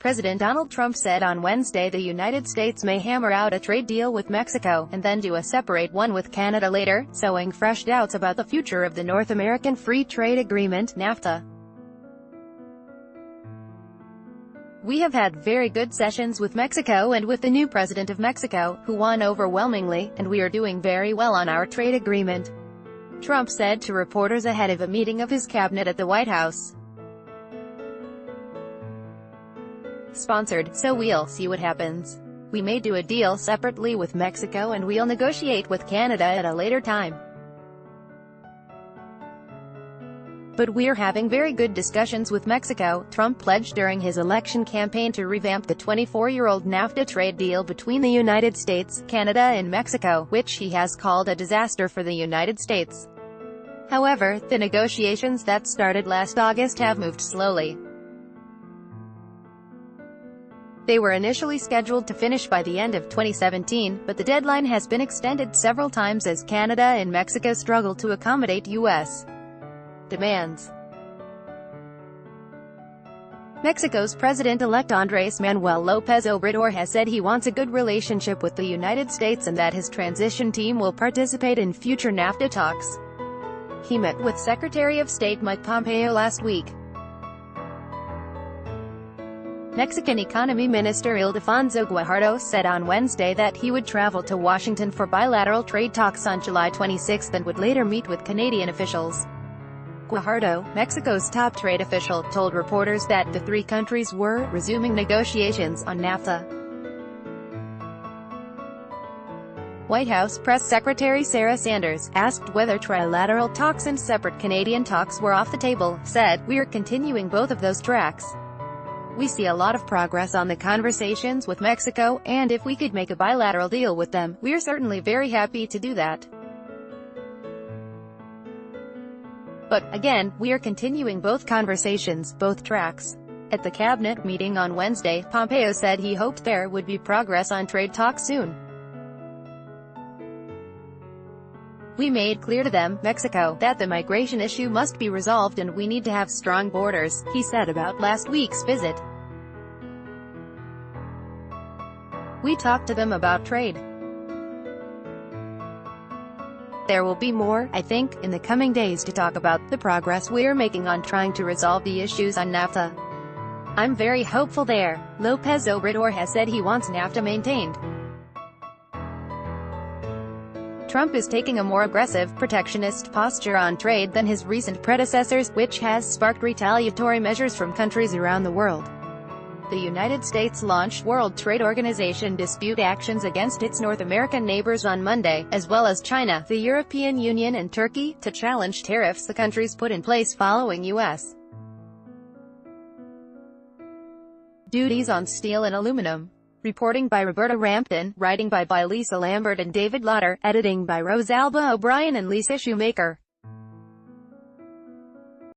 President Donald Trump said on Wednesday the United States may hammer out a trade deal with Mexico, and then do a separate one with Canada later, sowing fresh doubts about the future of the North American Free Trade Agreement, NAFTA. "We have had very good sessions with Mexico and with the new president of Mexico, who won overwhelmingly, and we are doing very well on our trade agreement," Trump said to reporters ahead of a meeting of his cabinet at the White House. Sponsored, so we'll see what happens. We may do a deal separately with Mexico and we'll negotiate with Canada at a later time. But we're having very good discussions with Mexico, Trump pledged during his election campaign to revamp the 24-year-old NAFTA trade deal between the United States, Canada and Mexico, which he has called a disaster for the United States. However, the negotiations that started last August have moved slowly. They were initially scheduled to finish by the end of 2017, but the deadline has been extended several times as Canada and Mexico struggle to accommodate U.S. demands. Mexico's President-elect Andrés Manuel López Obrador has said he wants a good relationship with the United States and that his transition team will participate in future NAFTA talks. He met with Secretary of State Mike Pompeo last week. Mexican Economy Minister Ildefonso Guajardo said on Wednesday that he would travel to Washington for bilateral trade talks on July 26 and would later meet with Canadian officials. Guajardo, Mexico's top trade official, told reporters that the three countries were resuming negotiations on NAFTA. White House Press Secretary Sarah Sanders, asked whether trilateral talks and separate Canadian talks were off the table, said, "We are continuing both of those tracks. We see a lot of progress on the conversations with Mexico, and if we could make a bilateral deal with them, we're certainly very happy to do that. But, again, we are continuing both conversations, both tracks." At the cabinet meeting on Wednesday, Pompeo said he hoped there would be progress on trade talks soon. "We made clear to them, Mexico, that the migration issue must be resolved and we need to have strong borders," he said about last week's visit. "We talked to them about trade. There will be more, I think, in the coming days to talk about the progress we're making on trying to resolve the issues on NAFTA. I'm very hopeful there." López Obrador has said he wants NAFTA maintained. Trump is taking a more aggressive, protectionist posture on trade than his recent predecessors, which has sparked retaliatory measures from countries around the world. The United States launched World Trade Organization dispute actions against its North American neighbors on Monday, as well as China, the European Union and Turkey, to challenge tariffs the countries put in place following U.S. duties on steel and aluminum. Reporting by Roberta Rampton, writing by Lisa Lambert and David Lauder, editing by Rosalba O'Brien and Lisa Shoemaker.